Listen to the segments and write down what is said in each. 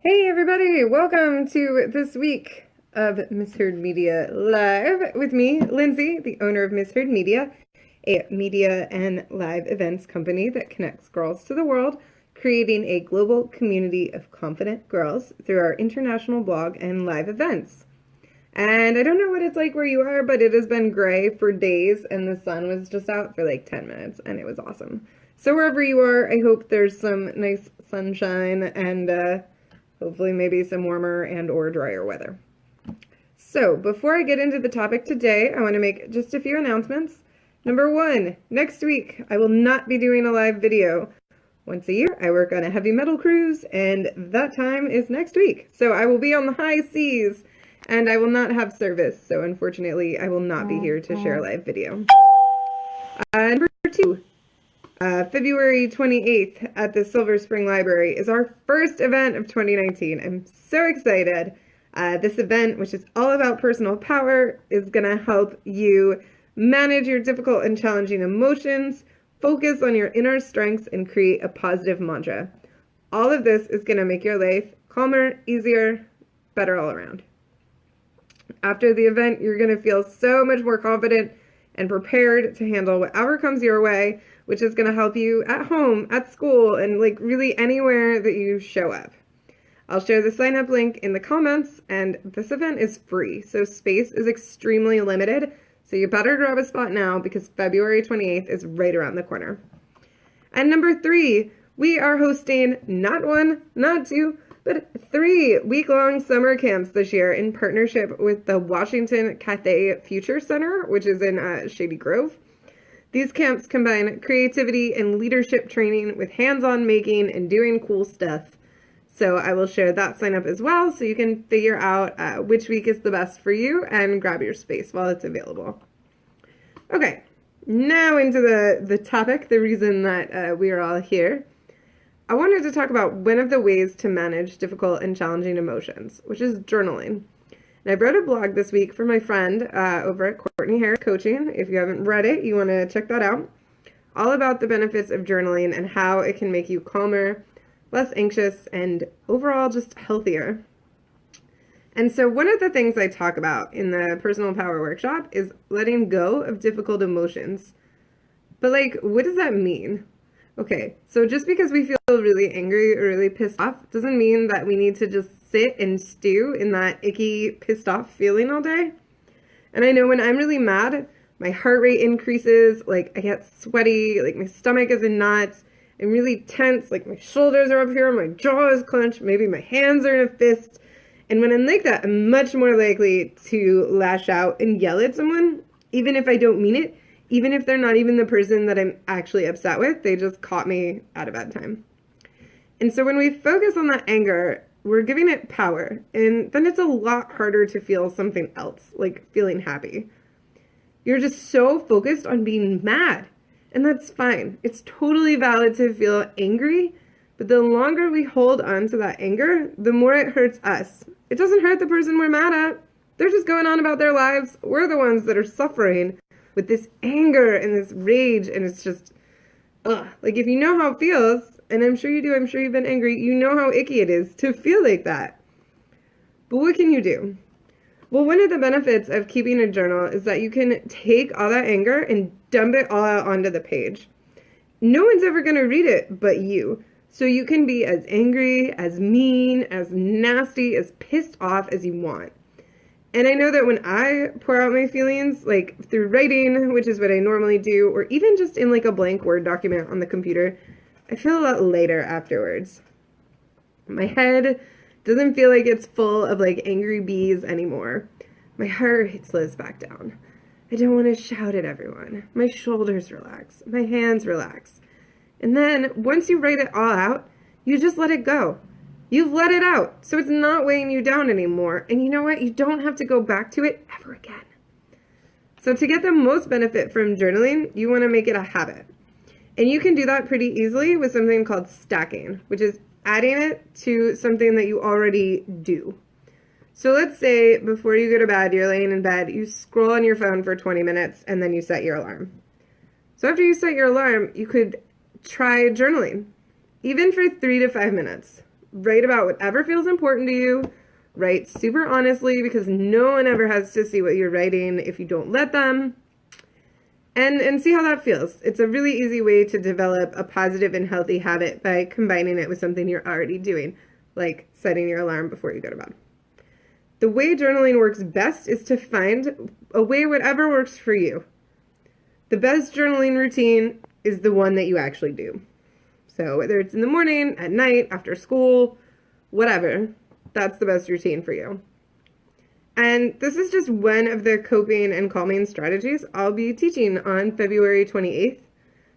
Hey everybody, welcome to this week of Misheard Media Live with me, Lindsay, the owner of Misheard Media, a media and live events company that connects girls to the world, creating a global community of confident girls through our international blog and live events. And I don't know what it's like where you are, but it has been gray for days and the sun was just out for like 10 minutes and it was awesome. So wherever you are, I hope there's some nice sunshine and hopefully maybe some warmer and or drier weather. So before I get into the topic today, I want to make just a few announcements. Number one, next week I will not be doing a live video. Once a year I work on a heavy metal cruise and that time is next week. So I will be on the high seas and I will not have service. So unfortunately I will not be here to share a live video. Number two, February 28th at the Silver Spring Library is our first event of 2019. I'm so excited. This event, which is all about personal power, is going to help you manage your difficult and challenging emotions, focus on your inner strengths, and create a positive mantra. All of this is going to make your life calmer, easier, better all around. After the event, you're going to feel so much more confident and prepared to handle whatever comes your way, which is going to help you at home, at school, and like really anywhere that you show up. I'll share the sign up link in the comments, and this event is free, so space is extremely limited, so you better grab a spot now because February 28th is right around the corner. And number three, we are hosting not one, not two, but 3 week-long summer camps this year in partnership with the Washington Cathay Future Center, which is in Shady Grove. These camps combine creativity and leadership training with hands-on making and doing cool stuff. So I will share that sign up as well so you can figure out which week is the best for you and grab your space while it's available. Okay, now into the topic, the reason that we are all here. I wanted to talk about one of the ways to manage difficult and challenging emotions, which is journaling. And I wrote a blog this week for my friend over at Courtney Harris Coaching. If you haven't read it, you want to check that out. All about the benefits of journaling and how it can make you calmer, less anxious, and overall just healthier. And so one of the things I talk about in the Personal Power Workshop is letting go of difficult emotions. But like, what does that mean? Okay, so just because we feel really angry or really pissed off doesn't mean that we need to just sit and stew in that icky, pissed off feeling all day. And I know when I'm really mad, my heart rate increases, like I get sweaty, like my stomach is in knots, I'm really tense, like my shoulders are up here, my jaw is clenched, maybe my hands are in a fist. And when I'm like that, I'm much more likely to lash out and yell at someone, even if I don't mean it. Even if they're not even the person that I'm actually upset with, they just caught me at a bad time. And so when we focus on that anger, we're giving it power. And then it's a lot harder to feel something else, like feeling happy. You're just so focused on being mad. And that's fine. It's totally valid to feel angry. But the longer we hold on to that anger, the more it hurts us. It doesn't hurt the person we're mad at. They're just going on about their lives. We're the ones that are suffering with this anger and this rage, and it's just, like if you know how it feels, and I'm sure you do, I'm sure you've been angry, you know how icky it is to feel like that. But what can you do? Well, one of the benefits of keeping a journal is that you can take all that anger and dump it all out onto the page. No one's ever going to read it but you. So you can be as angry, as mean, as nasty, as pissed off as you want. And I know that when I pour out my feelings, like through writing, which is what I normally do, or even just in like a blank Word document on the computer, I feel a lot lighter afterwards. My head doesn't feel like it's full of like angry bees anymore. My heart rate slows back down. I don't want to shout at everyone. My shoulders relax. My hands relax. And then once you write it all out, you just let it go. You've let it out, so it's not weighing you down anymore. And you know what? You don't have to go back to it ever again. So to get the most benefit from journaling, you want to make it a habit. And you can do that pretty easily with something called stacking, which is adding it to something that you already do. So let's say before you go to bed, you're laying in bed, you scroll on your phone for 20 minutes, and then you set your alarm. So after you set your alarm, you could try journaling, even for 3 to 5 minutes. write about whatever feels important to you. Write super honestly, because no one ever has to see what you're writing if you don't let them. And see how that feels. It's a really easy way to develop a positive and healthy habit by combining it with something you're already doing, like setting your alarm before you go to bed. The way journaling works best is to find a way whatever works for you. The best journaling routine is the one that you actually do. So whether it's in the morning, at night, after school, whatever, that's the best routine for you. And this is just one of the coping and calming strategies I'll be teaching on February 28th.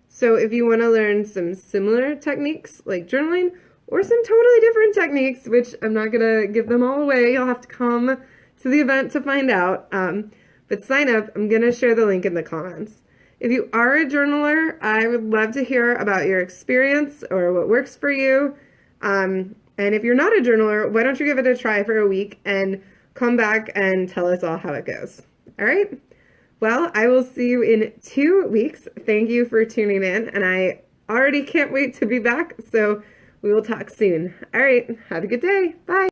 So if you want to learn some similar techniques like journaling, or some totally different techniques, which I'm not going to give them all away, you'll have to come to the event to find out. But sign up. I'm going to share the link in the comments. If you are a journaler, I would love to hear about your experience or what works for you. And if you're not a journaler, why don't you give it a try for a week and come back and tell us all how it goes. All right? Well, I will see you in 2 weeks. Thank you for tuning in, and I already can't wait to be back, so we will talk soon. All right, have a good day. Bye.